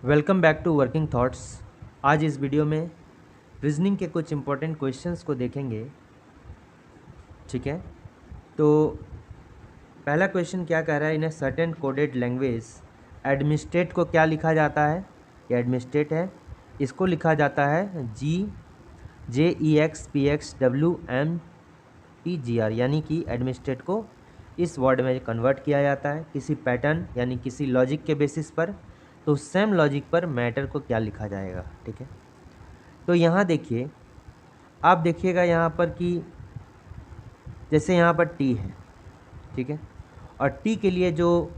Welcome back to Working Thoughts. आज इस video में रीजनिंग के कुछ इंपॉर्टेंट क्वेश्चंस को देखेंगे। ठीक है, तो पहला क्वेश्चन क्या कह रहा है, in a certain coded language administrate को क्या लिखा जाता है। ये एडमिनिस्ट्रेट है, इसको लिखा जाता है GJEXPXWMTGR, यानी कि एडमिनिस्ट्रेट को इस वर्ड में कन्वर्ट किया जाता है किसी पैटर्न यानी किसी लॉजिक के बेसिस पर। तो सेम लॉजिक पर मैटर को क्या लिखा जाएगा। ठीक है, तो यहाँ देखिए, आप देखिएगा यहाँ पर कि जैसे यहाँ पर टी है, ठीक है, और टी के लिए जो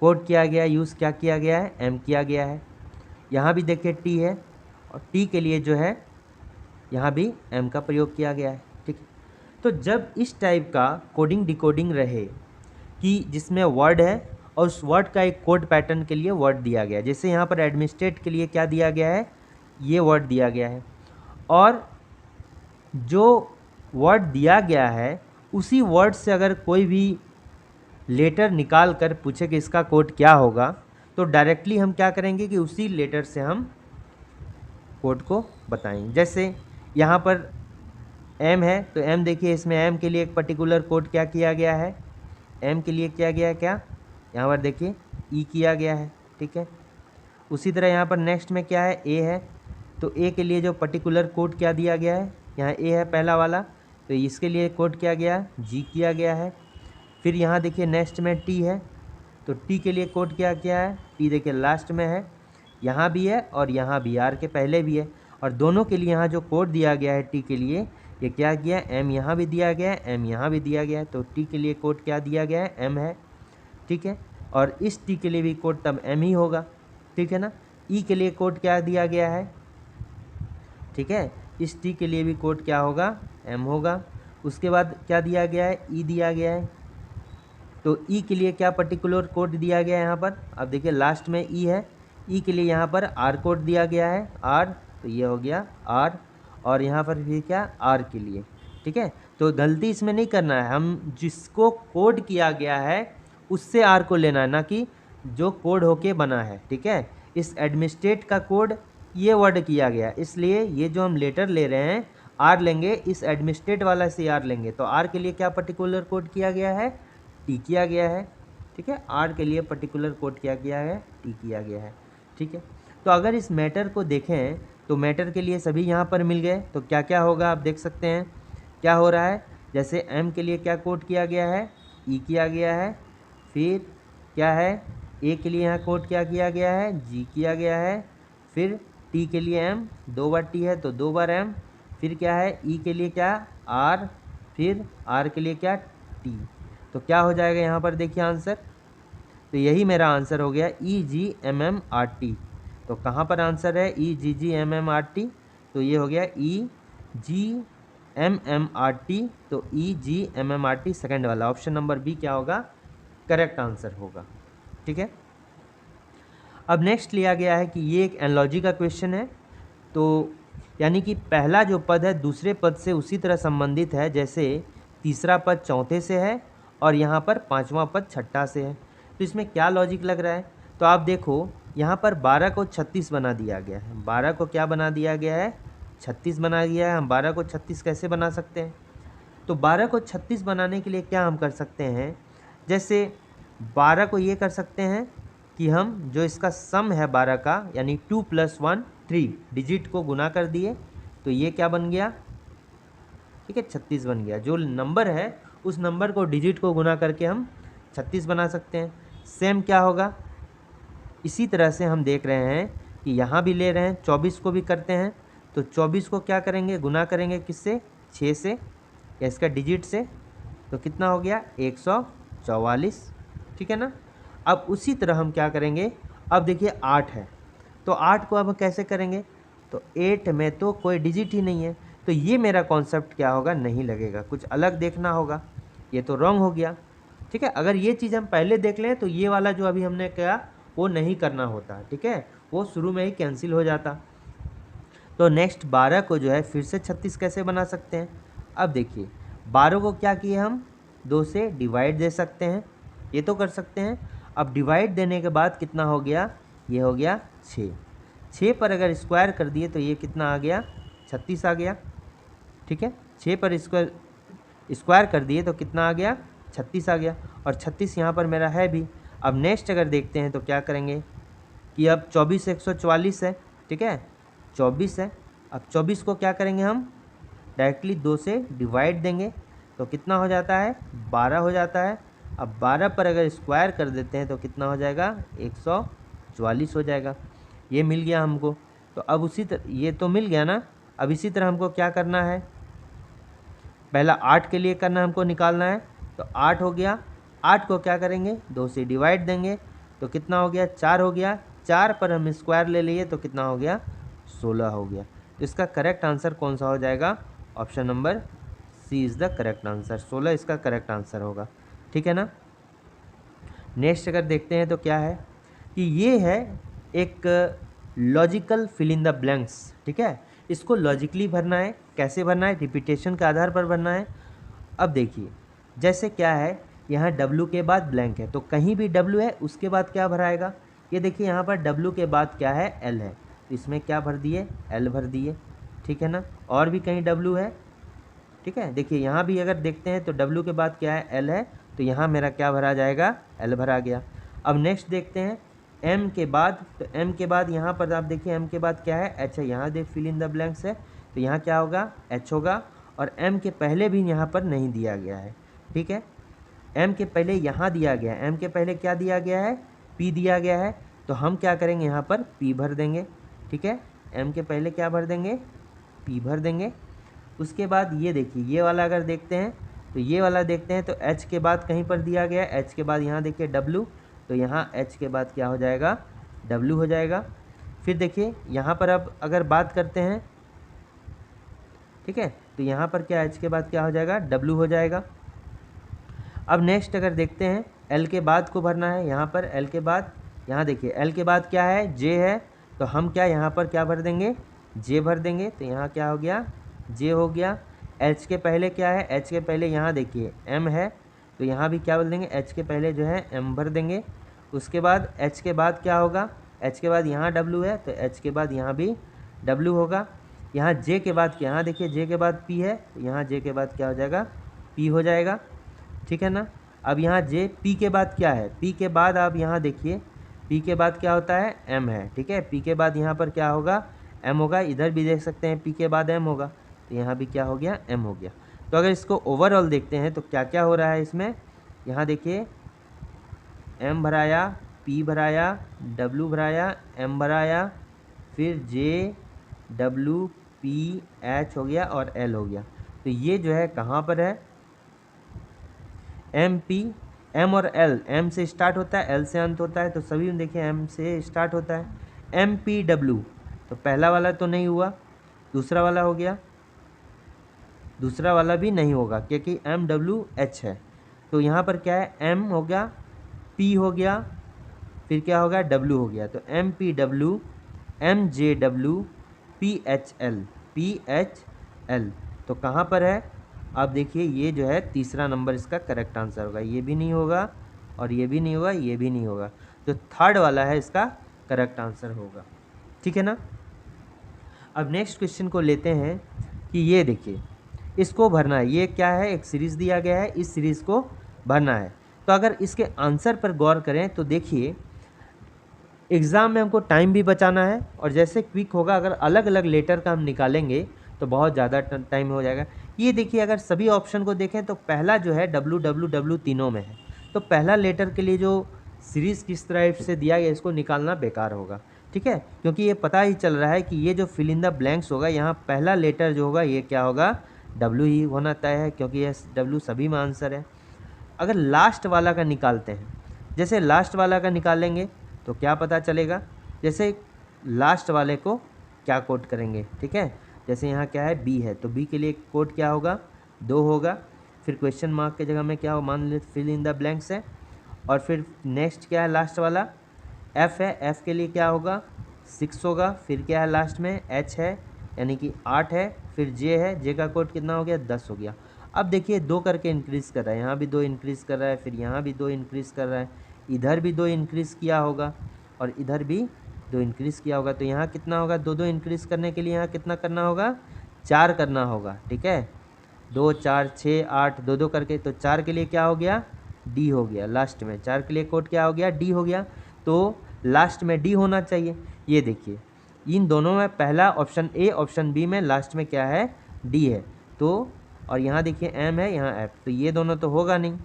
कोड किया गया है, यूज़ क्या किया गया है, एम किया गया है। यहाँ भी देखिए टी है और टी के लिए जो है यहाँ भी एम का प्रयोग किया गया है। ठीक है, तो जब इस टाइप का कोडिंग डिकोडिंग रहे कि जिसमें वर्ड है और उस वर्ड का एक कोड पैटर्न के लिए वर्ड दिया गया है, जैसे यहाँ पर एडमिनिस्ट्रेट के लिए क्या दिया गया है, ये वर्ड दिया गया है, और जो वर्ड दिया गया है उसी वर्ड से अगर कोई भी लेटर निकाल कर पूछे कि इसका कोड क्या होगा, तो डायरेक्टली हम क्या करेंगे कि उसी लेटर से हम कोड को बताएंगे। जैसे यहाँ पर एम है, तो एम देखिए, इसमें एम के लिए एक पर्टिकुलर कोड क्या किया गया है, एम के लिए किया गया है क्या, यहाँ पर देखिए ई किया गया है। ठीक है, उसी तरह यहाँ पर नेक्स्ट में क्या है, ए है, तो ए के लिए जो पर्टिकुलर कोड क्या दिया गया है, यहाँ ए है पहला वाला, तो इसके लिए कोड क्या गया, जी किया गया है। फिर यहाँ देखिए नेक्स्ट में टी है, तो टी के लिए कोड क्या किया है, टी देखिए लास्ट में है, यहाँ भी है और यहाँ भी, आर के पहले भी है, और दोनों के लिए यहाँ जो कोड दिया गया है टी के लिए, ये क्या किया, एम यहाँ भी दिया गया है, एम यहाँ भी दिया गया है, तो टी के लिए कोड क्या दिया गया है, एम है। ठीक है, और इस टी के लिए भी कोड तब एम ही होगा। ठीक है ना, ई के लिए कोड क्या दिया गया है, ठीक है, इस टी के लिए भी कोड क्या होगा, एम होगा। उसके बाद क्या दिया गया है, ई दिया गया है, तो ई के लिए क्या पर्टिकुलर कोड दिया गया है यहाँ पर, अब देखिए लास्ट में ई है, ई के लिए यहाँ पर आर कोड दिया गया है, आर, तो ये हो गया आर, और यहाँ पर भी क्या, आर के लिए। ठीक है, तो गलती इसमें नहीं करना है, हम जिसको कोड किया गया है उससे आर को लेना है, ना कि जो कोड होके बना है। ठीक है, इस एडमिनिस्ट्रेट का कोड ये वर्ड किया गया, इसलिए ये जो हम लेटर ले रहे हैं आर लेंगे, इस एडमिनिस्ट्रेट वाला से आर लेंगे, तो आर के लिए क्या पर्टिकुलर कोड किया गया है, टी किया गया है। ठीक है, आर के लिए पर्टिकुलर कोड क्या किया है, टी किया गया है। ठीक है, तो अगर इस मैटर को देखें तो मैटर के लिए सभी यहाँ पर मिल गए, तो क्या क्या होगा आप देख सकते हैं क्या हो रहा है। जैसे एम के लिए क्या कोड किया गया है, ई किया गया है, फिर क्या है, ए के लिए यहाँ कोड क्या किया गया है, जी किया गया है, फिर टी के लिए एम, दो बार टी है तो दो बार एम, फिर क्या है, ई के लिए क्या, आर, फिर आर के लिए क्या, टी। तो क्या हो जाएगा यहाँ पर देखिए आंसर, तो यही मेरा आंसर हो गया EGMMRT। तो कहाँ पर आंसर है EGGMMRT, तो ये हो गया EGMMRT, तो EGMMRT सेकंड वाला ऑप्शन नंबर बी क्या होगा, करेक्ट आंसर होगा। ठीक है, अब नेक्स्ट लिया गया है कि ये एक एनालॉजी का क्वेश्चन है, तो यानी कि पहला जो पद है दूसरे पद से उसी तरह संबंधित है जैसे तीसरा पद चौथे से है और यहाँ पर पांचवा पद छठा से है। तो इसमें क्या लॉजिक लग रहा है, तो आप देखो यहाँ पर 12 को 36 बना दिया गया है, 12 को क्या बना दिया गया है, 36 बना दिया है। हम 12 को 36 कैसे बना सकते हैं, तो 12 को 36 बनाने के लिए क्या हम कर सकते हैं, जैसे 12 को ये कर सकते हैं कि हम जो इसका सम है 12 का, यानी 2 + 1 3 डिजिट को गुना कर दिए, तो ये क्या बन गया, ठीक है, 36 बन गया। जो नंबर है उस नंबर को डिजिट को गुना करके हम 36 बना सकते हैं। सेम क्या होगा, इसी तरह से हम देख रहे हैं कि यहाँ भी ले रहे हैं, 24 को भी करते हैं, तो 24 को क्या करेंगे, गुना करेंगे किससे, 6 से, या इसका डिजिट से, तो कितना हो गया 144। ठीक है ना, अब उसी तरह हम क्या करेंगे, अब देखिए 8 है, तो 8 को अब कैसे करेंगे, तो 8 में तो कोई डिजिट ही नहीं है, तो ये मेरा कॉन्सेप्ट क्या होगा, नहीं लगेगा, कुछ अलग देखना होगा, ये तो रॉन्ग हो गया। ठीक है, अगर ये चीज़ हम पहले देख लें तो ये वाला जो अभी हमने किया वो नहीं करना होता। ठीक है, वो शुरू में ही कैंसिल हो जाता। तो नेक्स्ट 12 को जो है फिर से 36 कैसे बना सकते हैं, अब देखिए 12 को क्या किए हम, 2 से डिवाइड दे सकते हैं, ये तो कर सकते हैं। अब डिवाइड देने के बाद कितना हो गया, ये हो गया 6। 6 पर अगर स्क्वायर कर दिए तो ये कितना आ गया, 36 आ गया। ठीक है, 6 पर स्क्वायर कर दिए तो कितना आ गया, 36 आ गया। और 36 यहाँ पर मेरा है भी। अब नेक्स्ट अगर देखते हैं तो क्या करेंगे कि अब 24 144 है, ठीक है, 24 है। अब 24 को क्या करेंगे हम, डायरेक्टली 2 से डिवाइड देंगे तो कितना हो जाता है, 12 हो जाता है। अब 12 पर अगर स्क्वायर कर देते हैं तो कितना हो जाएगा, 144 हो जाएगा। ये मिल गया हमको। तो अब उसी तरह ये तो मिल गया ना। अब इसी तरह हमको क्या करना है, पहला 8 के लिए करना, हमको निकालना है। तो 8 हो गया, 8 को क्या करेंगे, 2 से डिवाइड देंगे तो कितना हो गया, 4 हो गया। 4 पर हम स्क्वायर ले लिए तो कितना हो गया, 16 हो गया। तो इसका करेक्ट आंसर कौन सा हो जाएगा, option number C is the correct answer. 16 इसका करेक्ट आंसर होगा। ठीक है ना। नेक्स्ट अगर देखते हैं तो क्या है कि ये है एक logical fill in the blanks. ठीक है, इसको लॉजिकली भरना है। कैसे भरना है, रिपीटेशन के आधार पर भरना है। अब देखिए जैसे क्या है, यहाँ W के बाद ब्लैंक है तो कहीं भी W है उसके बाद क्या भराएगा। ये देखिए यहाँ पर W के बाद क्या है, L है, तो इसमें क्या भर दिए, L भर दिए। ठीक है ना। और भी कहीं W है, ठीक है, देखिए यहाँ भी अगर देखते हैं तो W के बाद क्या है, L है, तो यहाँ मेरा क्या भरा जाएगा, L भरा गया। अब नेक्स्ट देखते हैं M के बाद, तो M के बाद यहाँ पर आप देखिए M के बाद क्या है, H है। यहाँ देख फिल इन द ब्लैंक्स है तो यहाँ क्या होगा, H होगा। और M के पहले भी यहाँ पर नहीं दिया गया है। ठीक है, M के पहले यहाँ दिया गया है, M के पहले क्या दिया गया है, P दिया गया है। तो हम क्या करेंगे, यहाँ पर P भर देंगे। ठीक है, M के पहले क्या भर देंगे, P भर देंगे। उसके बाद ये देखिए ये वाला अगर देखते हैं तो ये वाला देखते हैं तो H के बाद कहीं पर दिया गया है, H के बाद यहाँ देखिए W, तो यहाँ H के बाद क्या हो जाएगा, W हो जाएगा। फिर देखिए यहाँ पर अब अगर बात करते हैं, ठीक है, तो यहाँ पर क्या H के बाद क्या हो जाएगा, W हो जाएगा। अब नेक्स्ट अगर देखते हैं L के बाद को भरना है, यहाँ पर L के बाद, यहाँ देखिए L के बाद क्या है, J है, तो हम क्या यहाँ पर क्या भर देंगे, J भर देंगे। तो यहाँ क्या हो गया, J हो गया। H के पहले क्या है, H के पहले यहाँ देखिए M है, तो यहाँ भी क्या बोल देंगे, H के पहले जो है M भर देंगे। उसके बाद H के बाद क्या होगा, H के बाद यहाँ W है, तो H के बाद यहाँ भी W होगा। यहाँ J के बाद क्या, यहाँ देखिए J के बाद P है, तो यहाँ J के बाद क्या हो जाएगा, P हो जाएगा। ठीक है ना। अब यहाँ J, P के बाद क्या है, P के बाद आप यहाँ देखिए P के बाद क्या होता है, M है। ठीक है, P के बाद यहाँ पर क्या होगा, M होगा। इधर भी देख सकते हैं P के बाद M होगा, तो यहाँ भी क्या हो गया, M हो गया। तो अगर इसको ओवरऑल देखते हैं तो क्या क्या हो रहा है इसमें, यहाँ देखिए M भराया, P भराया, W भराया, M भराया, फिर J W P H हो गया और L हो गया। तो ये जो है कहाँ पर है, M P, M और L, M से स्टार्ट होता है, L से अंत होता है, तो सभी में देखिए M से स्टार्ट होता है। M P W, तो पहला वाला तो नहीं हुआ, दूसरा वाला हो गया, दूसरा वाला भी नहीं होगा क्योंकि M W H है। तो यहाँ पर क्या है, M हो गया, P हो गया, फिर क्या होगा, W हो गया। तो M P W, M J W, P H L, P H L, तो कहाँ पर है, आप देखिए ये जो है तीसरा नंबर इसका करेक्ट आंसर होगा। ये भी नहीं होगा और ये भी नहीं होगा, ये भी नहीं होगा, तो थर्ड वाला है इसका करेक्ट आंसर होगा। ठीक है ना। अब नेक्स्ट क्वेश्चन को लेते हैं कि ये देखिए इसको भरना है। ये क्या है, एक सीरीज़ दिया गया है, इस सीरीज़ को भरना है। तो अगर इसके आंसर पर गौर करें तो देखिए एग्ज़ाम में हमको टाइम भी बचाना है और जैसे क्विक होगा, अगर अलग अलग लेटर का हम निकालेंगे तो बहुत ज़्यादा टाइम हो जाएगा। ये देखिए अगर सभी ऑप्शन को देखें तो पहला जो है W W W तीनों में है, तो पहला लेटर के लिए जो सीरीज़ किस तरह से दिया गया इसको निकालना बेकार होगा। ठीक है, क्योंकि ये पता ही चल रहा है कि ये जो फिल इन द ब्लैंक्स होगा, यहाँ पहला लेटर जो होगा ये क्या होगा, W ही होना तय है, क्योंकि ये W सभी में आंसर है। अगर लास्ट वाला का निकालते हैं, जैसे लास्ट वाला का निकालेंगे तो क्या पता चलेगा, जैसे लास्ट वाले को क्या कोड करेंगे। ठीक है, जैसे यहाँ क्या है, B है, तो B के लिए कोड क्या होगा, 2 होगा। फिर क्वेश्चन मार्क के जगह में क्या हो, मान लीजिए फिल इन द ब्लैंक्स है। और फिर नेक्स्ट क्या है, लास्ट वाला F है, F के लिए क्या होगा, 6 होगा। फिर क्या है लास्ट में, H है यानी कि 8 है। फिर J है, J का कोड कितना हो गया, 10 हो गया। अब देखिए 2 करके इंक्रीज़ कर रहा है, यहाँ भी 2 इंक्रीज़ कर रहा है, फिर यहाँ भी 2 इंक्रीज़ कर रहा है, इधर भी 2 इंक्रीज़ किया होगा और इधर भी 2 इंक्रीज़ किया होगा। तो यहाँ कितना होगा, 2 इंक्रीज़ करने के लिए यहाँ कितना करना होगा, 4 करना होगा। ठीक है, 2 4 6 8 2 करके, तो 4 के लिए क्या हो गया, डी हो गया। लास्ट में 4 के लिए कोड क्या हो गया, डी हो गया। तो लास्ट में डी होना चाहिए। ये देखिए इन दोनों में पहला ऑप्शन ए, ऑप्शन बी में लास्ट में क्या है, डी है। तो और यहाँ देखिए एम है, यहाँ एफ, तो ये दोनों तो होगा नहीं।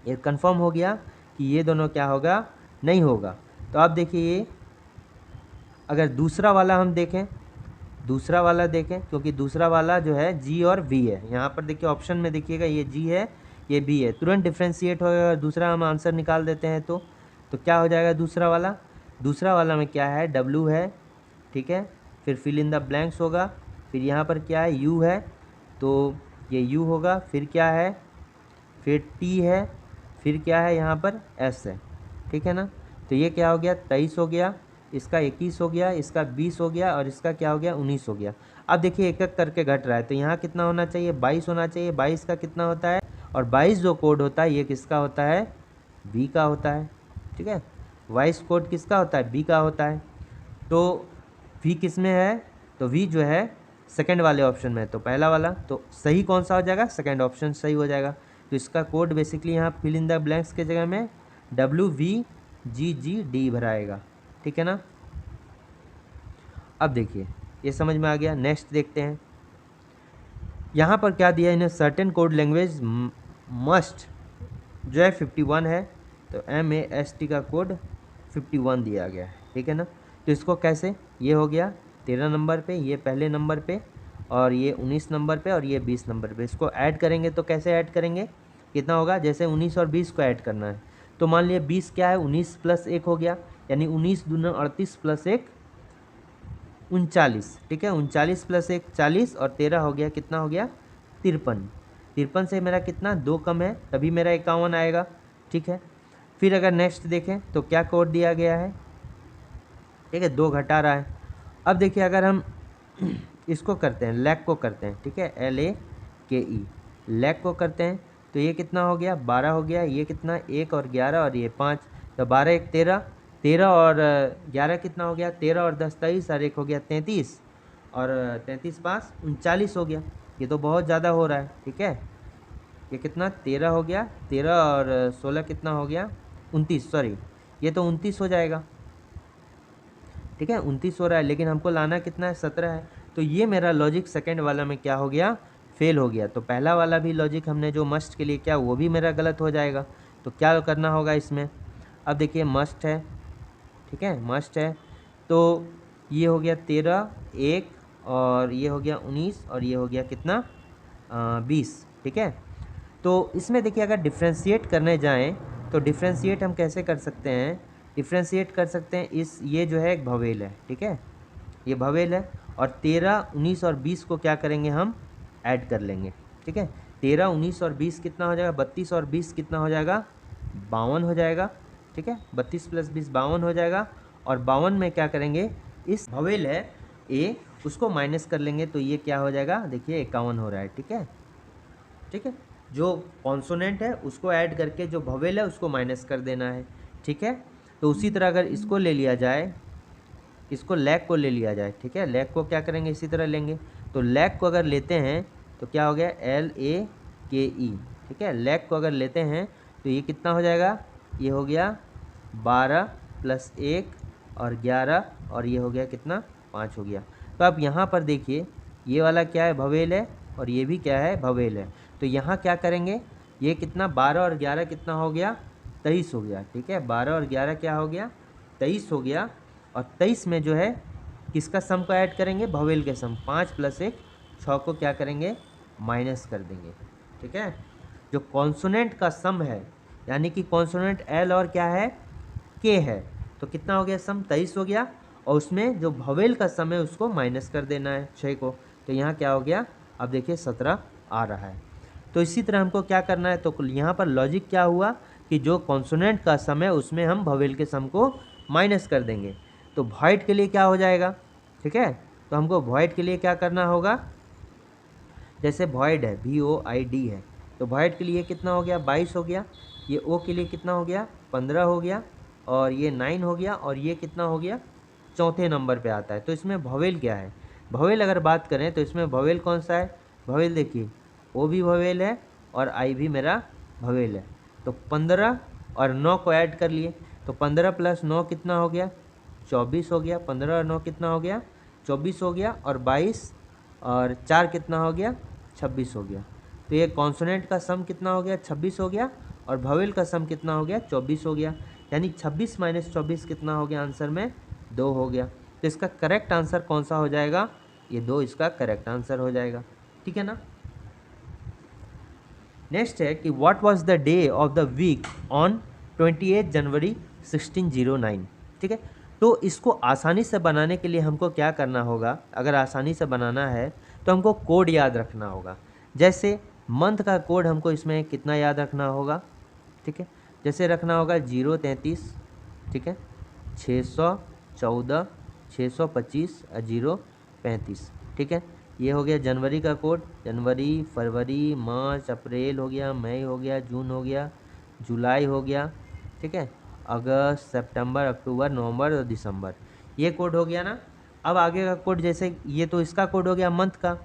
ये कंफर्म हो गया कि ये दोनों क्या होगा, नहीं होगा। तो आप देखिए ये अगर दूसरा वाला हम देखें, दूसरा वाला देखें, क्योंकि दूसरा वाला जो है जी और वी है। यहाँ पर देखिए ऑप्शन में देखिएगा ये जी है, ये बी है, तुरंत डिफ्रेंशिएट होगा। दूसरा हम आंसर निकाल देते हैं तो क्या हो जाएगा दूसरा वाला, दूसरा वाला में क्या है, डब्ल्यू है। ठीक है, फिर फिल इन द ब्लैंक्स होगा, फिर यहाँ पर क्या है, यू है, तो ये यू होगा, फिर क्या है, फिर टी है, फिर क्या है यहाँ पर एस है। ठीक है ना, तो ये क्या हो गया, 23 हो गया, इसका 21 हो गया, इसका 20 हो गया, और इसका क्या हो गया, 19 हो गया। अब देखिए एक एक करके घट रहा है, तो यहाँ कितना होना चाहिए, 22 होना चाहिए। 22 का कितना होता है, और 22 जो कोड होता है ये किसका होता है, बी का होता है। ठीक है, 22 कोड किसका होता है, बी का होता है। तो वी किस में है, तो वी जो है सेकंड वाले ऑप्शन में है, तो पहला वाला, तो सही कौन सा हो जाएगा, सेकंड ऑप्शन सही हो जाएगा। तो इसका कोड बेसिकली यहाँ फिल इन द ब्लैंक्स के जगह में WVGGD भराएगा। ठीक है ना, अब देखिए ये समझ में आ गया। नेक्स्ट देखते हैं, यहाँ पर क्या दिया इन्हें, सर्टेन कोड लैंग्वेज मस्ट जो है 51 है, तो MAST का कोड 51 दिया गया है। ठीक है ना, तो इसको कैसे, ये हो गया 13 नंबर पे, ये पहले नंबर पे, और ये 19 नंबर पे, और ये 20 नंबर पे। इसको ऐड करेंगे तो कैसे ऐड करेंगे, कितना होगा, जैसे 19 और 20 को ऐड करना है, तो मान लिया 20 क्या है, 19 + 1 हो गया, यानी 19 दूना 38 + 1 39। ठीक है, 39 + 1 40, और 13 हो गया, कितना हो गया, 53। 53 से मेरा कितना, 2 कम है, तभी मेरा 51 आएगा। ठीक है, फिर अगर नेक्स्ट देखें तो क्या कोड दिया गया है, ठीक है, 2 घटा रहा है। अब देखिए अगर हम इसको करते हैं, लैक को करते हैं, ठीक है, LAKE, लैक को करते हैं, तो ये कितना हो गया, 12 हो गया, ये कितना, 1 और 11 और ये 5, तो 12 1 13, 13 और 11 कितना हो गया, 13 और 10 23, और 1 हो गया 33, और 33 5 39 हो गया। ये तो बहुत ज़्यादा हो रहा है। ठीक है, ये कितना, 13 हो गया, 13 और 16 कितना हो गया, 29, सॉरी ये तो 29 हो जाएगा। ठीक है, 29 हो रहा है, लेकिन हमको लाना कितना है, 17 है। तो ये मेरा लॉजिक सेकंड वाला में क्या हो गया, फेल हो गया। तो पहला वाला भी लॉजिक हमने जो मस्ट के लिए किया वो भी मेरा गलत हो जाएगा। तो क्या करना होगा इसमें, अब देखिए मस्ट है, ठीक है, मस्ट है, तो ये हो गया 13 1, और ये हो गया 19, और ये हो गया कितना, 20। ठीक है, तो इसमें देखिए अगर डिफ्रेंशिएट करने जाएं तो डिफ्रेंशिएट हम कैसे कर सकते हैं, डिफ्रेंशिएट कर सकते हैं इस, ये जो है एक भवेल है। ठीक है, ये भवेल है, और 13 19 और 20 को क्या करेंगे, हम ऐड कर लेंगे। ठीक है, 13 19 और 20 कितना हो जाएगा, 32 और 20 कितना हो जाएगा, 52 हो जाएगा। ठीक है, 32 + 20 52 हो जाएगा, और 52 में क्या करेंगे, इस भवेल है ए उसको माइनस कर लेंगे, तो ये क्या हो जाएगा, देखिए 51 हो रहा है। ठीक है, ठीक है, जो कॉन्सोनेंट है उसको ऐड करके जो भवेल है उसको माइनस कर देना है। ठीक है, तो उसी तरह अगर इसको ले लिया जाए, इसको लैक को ले लिया जाए, ठीक है, लैक को क्या करेंगे, इसी तरह लेंगे। तो लैक को अगर लेते हैं तो क्या हो गया, LAKE। ठीक है, लैक को अगर लेते हैं तो ये कितना हो जाएगा, ये हो गया 12 + 1 और 11, और ये हो गया कितना, 5 हो गया। तो अब यहाँ पर देखिए ये वाला क्या है, भवेल है, और ये भी क्या है, भवेल है। तो यहाँ क्या करेंगे, ये कितना, 12 और 11 कितना हो गया, 23 हो गया। ठीक है, 12 और 11 क्या हो गया, 23 हो गया, और 23 में जो है किसका सम को ऐड करेंगे, भवेल के सम, 5 + 1 6 को क्या करेंगे, माइनस कर देंगे। ठीक है, जो कॉन्सोनेंट का सम है, यानी कि कॉन्सोनेंट L और क्या है, K है, तो कितना हो गया सम, 23 हो गया, और उसमें जो भवेल का सम है उसको माइनस कर देना है 6 को, तो यहाँ क्या हो गया, अब देखिए 17 आ रहा है। तो इसी तरह हमको क्या करना है, तो यहाँ पर लॉजिक क्या हुआ कि जो कॉन्सोनेंट का सम है उसमें हम भवेल के सम को माइनस कर देंगे। तो वॉइड के लिए क्या हो जाएगा, ठीक है, तो हमको वॉइड के लिए क्या करना होगा, जैसे वॉइड है VOID है, तो वॉइड के लिए कितना हो गया, 22 हो गया, ये O के लिए कितना हो गया, 15 हो गया, और ये 9 हो गया, और ये कितना हो गया, चौथे नंबर पे आता है। तो इसमें भवेल क्या है, भवेल अगर बात करें तो इसमें भवेल कौन सा है, भवेल देखिए ओ भी भवेल है और आई भी मेरा भवेल है। तो 15 और 9 को ऐड कर लिए, तो 15 + 9 कितना हो गया, 24 हो गया। 15 और 9 कितना हो गया, 24 हो गया, और 22 और 4 कितना हो गया, 26 हो गया। तो ये कॉन्सोनेंट का सम कितना हो गया, 26 हो गया, और भवेल का सम कितना हो गया, 24 हो गया। यानी 26 - 24 कितना हो गया, आंसर में 2 हो गया। तो इसका करेक्ट आंसर कौन सा हो जाएगा, ये 2 इसका करेक्ट आंसर हो जाएगा। ठीक है ना। नेक्स्ट है कि what was the day of the week on 28 January 1609। ठीक है, तो इसको आसानी से बनाने के लिए हमको क्या करना होगा, अगर आसानी से बनाना है तो हमको कोड याद रखना होगा। जैसे मंथ का कोड हमको इसमें कितना याद रखना होगा, ठीक है, जैसे रखना होगा 033, ठीक है, 614, 625 और 035। ठीक है, ये हो गया जनवरी का कोड, जनवरी, फरवरी, मार्च, अप्रैल हो गया, मई हो गया, जून हो गया, जुलाई हो गया, ठीक है, अगस्त, सितंबर, अक्टूबर, नवंबर और दिसंबर, ये कोड हो गया ना। अब आगे का कोड, जैसे ये तो इसका कोड हो गया मंथ का।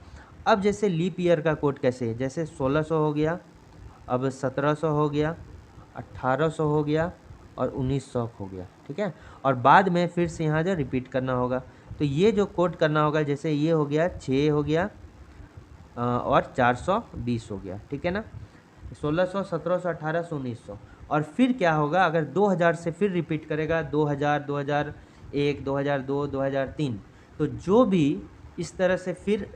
अब जैसे लीप ईयर का कोड कैसे, जैसे 1600 हो गया, अब 1700 हो गया, 1800 हो गया और 1900 हो गया। ठीक है, और बाद में फिर से यहाँ जो रिपीट करना होगा, तो ये जो कोड करना होगा, जैसे ये हो गया 6 हो गया और 420 हो गया। ठीक है ना, 1600, 1700, 1800, 1900। और फिर क्या होगा, अगर 2000 से फिर रिपीट करेगा, 2000, 2001, 2002, 2003, तो जो भी इस तरह से फिर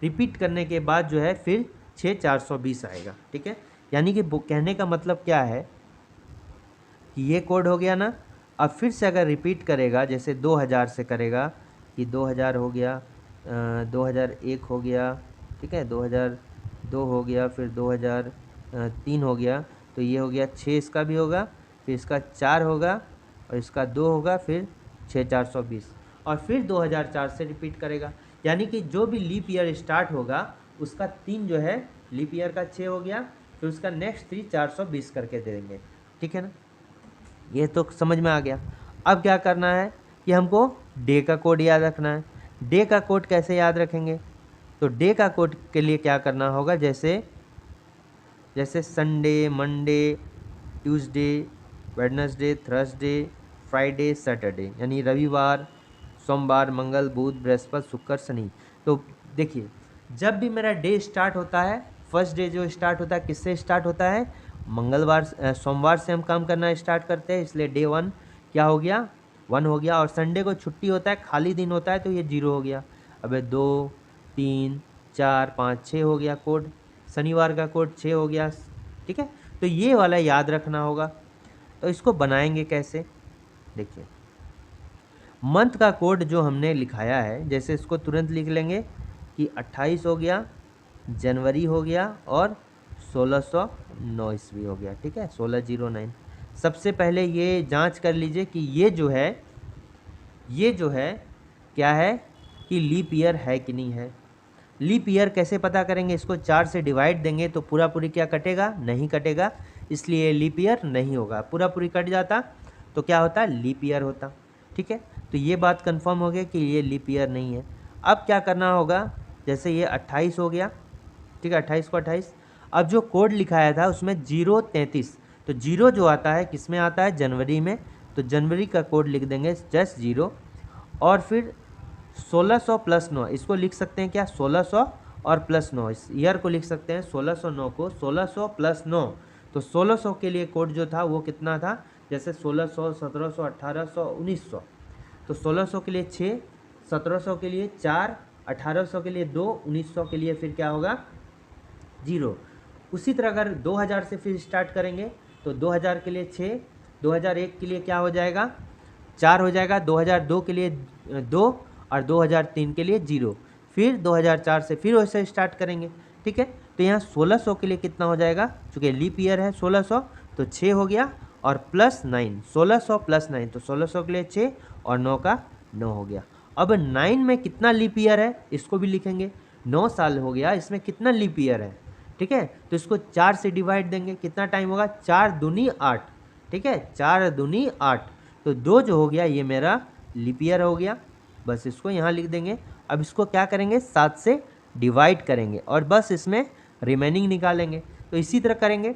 रिपीट करने के बाद जो है फिर 6420 आएगा। ठीक है, यानी कि कहने का मतलब क्या है कि ये कोड हो गया ना। अब फिर से अगर रिपीट करेगा, जैसे 2000 से करेगा कि 2000 हो गया, 2001 हो गया, ठीक है, 2002 हो गया, फिर 2003 हो गया, तो ये हो गया 6 इसका भी होगा, फिर इसका 4 होगा और इसका 2 होगा, फिर 6420, और फिर 2004 से रिपीट करेगा। यानी कि जो भी लीप ईयर स्टार्ट होगा उसका 3 जो है लीप ईयर का 6 हो गया, फिर उसका नेक्स्ट 3 420 करके दे देंगे। ठीक है ना, ये तो समझ में आ गया। अब क्या करना है कि हमको डे का कोड याद रखना है। डे का कोड कैसे याद रखेंगे, तो डे का कोड के लिए क्या करना होगा, जैसे Sunday, Monday, Tuesday, Wednesday, Thursday, Friday, Saturday, यानी रविवार, सोमवार, मंगल, बुध, बृहस्पति, शुक्र, शनि। तो देखिए, जब भी मेरा डे स्टार्ट होता है, फर्स्ट डे जो स्टार्ट होता है किससे स्टार्ट होता है, मंगलवार, सोमवार से हम काम करना स्टार्ट करते हैं, इसलिए डे 1 क्या हो गया, 1 हो गया। और संडे को छुट्टी होता है, खाली दिन होता है, तो ये 0 हो गया। अब 2, 3, 4, 5, 6 हो गया कोड, शनिवार का कोड 6 हो गया। ठीक है, तो ये वाला याद रखना होगा। तो इसको बनाएंगे कैसे, देखिए मंथ का कोड जो हमने लिखाया है, जैसे इसको तुरंत लिख लेंगे कि 28 हो गया, जनवरी हो गया और 1609 ईस्वी हो गया। ठीक है, 1609। सबसे पहले ये जांच कर लीजिए कि ये जो है क्या है कि लीप ईयर है कि नहीं है। लीप ईयर कैसे पता करेंगे, इसको 4 से डिवाइड देंगे तो पूरा पूरी क्या कटेगा, नहीं कटेगा, इसलिए लीप ईयर नहीं होगा। पूरा पूरी कट जाता तो क्या होता, लीप ईयर होता। ठीक है, तो ये बात कंफर्म हो गया कि ये लीप ईयर नहीं है। अब क्या करना होगा, जैसे ये 28 हो गया, ठीक है, 28 को 28। अब जो कोड लिखाया था उसमें 033, तो 0 जो आता है किस में आता है, जनवरी में, तो जनवरी का कोड लिख देंगे जस्ट 0। और फिर 1600 + 9, इसको लिख सकते हैं क्या, 1600 और +9, इस ईयर को लिख सकते हैं 1609 को, 1600 + 9, तो 1600 के लिए कोड जो था वो कितना था, जैसे 1600, 1700, 1800, 1900, तो 1600 के लिए 6, 1700 के लिए 4, 1800 के लिए 2, 1900 के लिए फिर क्या होगा 0। उसी तरह अगर 2000 से फिर स्टार्ट करेंगे तो 2000 के लिए 6, 2001 के लिए क्या हो जाएगा 4 हो जाएगा, 2002 के लिए 2 और 2003 के लिए 0, फिर 2004 से फिर वैसे स्टार्ट करेंगे। ठीक है, तो यहाँ 1600 के लिए कितना हो जाएगा, चूँकि लीप ईयर है 1600, तो 6 हो गया और +9, 1600 + 9, तो 1600 के लिए 6 और 9 का 9 हो गया। अब 9 में कितना लीप ईयर है इसको भी लिखेंगे, 9 साल हो गया, इसमें कितना लीप ईयर है। ठीक है, तो इसको 4 से डिवाइड देंगे, कितना टाइम होगा, 4 दूनी 8, ठीक है, 4 दूनी 8, तो 2 जो हो गया ये मेरा लीप ईयर हो गया, बस इसको यहाँ लिख देंगे। अब इसको क्या करेंगे, 7 से डिवाइड करेंगे और बस इसमें रिमेनिंग निकालेंगे। तो इसी तरह करेंगे।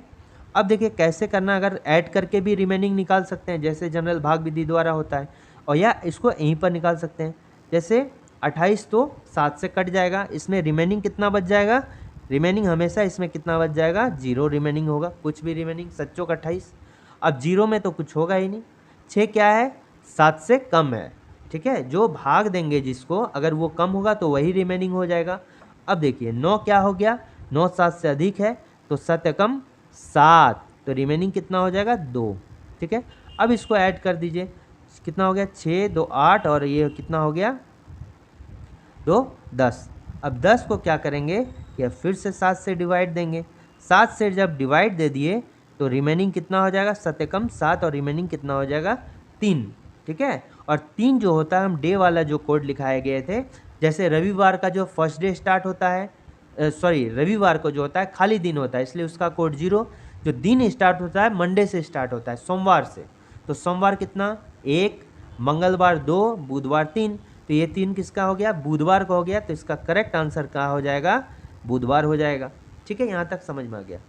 अब देखिए कैसे करना, अगर ऐड करके भी रिमेनिंग निकाल सकते हैं जैसे जनरल भाग विधि द्वारा होता है, और या इसको यहीं पर निकाल सकते हैं। जैसे 28 तो 7 से कट जाएगा, इसमें रिमेनिंग कितना बच जाएगा, रिमेनिंग हमेशा इसमें कितना बच जाएगा, 0 रिमेनिंग होगा, कुछ भी रिमेनिंग, 7 चौक 28। अब 0 में तो कुछ होगा ही नहीं। 6 क्या है, 7 से कम है, ठीक है, जो भाग देंगे जिसको अगर वो कम होगा तो वही रिमेनिंग हो जाएगा। अब देखिए 9 क्या हो गया, 9 7 से अधिक है तो 7 कम 7, तो रिमेनिंग कितना हो जाएगा, 2, ठीक है। अब इसको ऐड कर दीजिए, कितना हो गया, 6 2 8 और ये कितना हो गया 2 10। अब 10 को क्या करेंगे कि फिर से 7 से डिवाइड देंगे। 7 से जब डिवाइड दे दिए तो रिमेनिंग कितना हो जाएगा, 7 कम 7 और रिमेनिंग कितना हो जाएगा 3, ठीक है। और 3 जो होता है, हम डे वाला जो कोड लिखाए गए थे, जैसे रविवार का जो फर्स्ट डे स्टार्ट होता है, रविवार को जो होता है खाली दिन होता है, इसलिए उसका कोड 0। जो दिन स्टार्ट होता है मंडे से स्टार्ट होता है, सोमवार से, तो सोमवार कितना 1, मंगलवार 2, बुधवार 3, तो ये 3 किसका हो गया, बुधवार का हो गया। तो इसका करेक्ट आंसर क्या हो जाएगा, बुधवार हो जाएगा, ठीक है। यहाँ तक समझ में आ गया।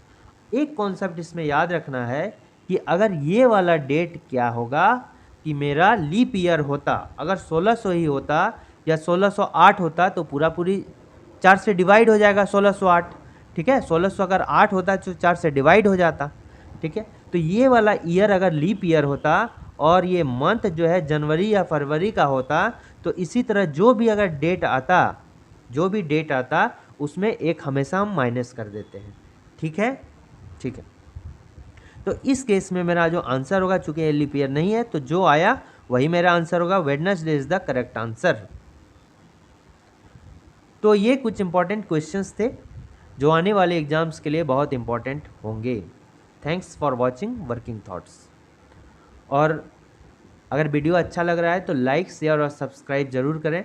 एक कॉन्सेप्ट इसमें याद रखना है कि अगर ये वाला डेट क्या होगा कि मेरा लीप ईयर होता, अगर 1600 ही होता या 1608 होता तो पूरी 4 से डिवाइड हो जाएगा 1608, ठीक है। 1600 अगर 8 होता तो 4 से डिवाइड हो जाता, ठीक है। तो ये वाला ईयर अगर लीप ईयर होता और ये मंथ जो है जनवरी या फरवरी का होता, तो इसी तरह जो भी अगर डेट आता उसमें एक हमेशा हम माइनस कर देते हैं, ठीक है, ठीक है। तो इस केस में मेरा जो आंसर होगा, चूंकि ये लीप ईयर नहीं है तो जो आया वही मेरा आंसर होगा, Wednesday is the correct answer. तो ये कुछ इंपॉर्टेंट क्वेश्चंस थे जो आने वाले एग्जाम्स के लिए बहुत इंपॉर्टेंट होंगे। Thanks for watching working thoughts. और अगर वीडियो अच्छा लग रहा है तो लाइक शेयर और सब्सक्राइब ज़रूर करें।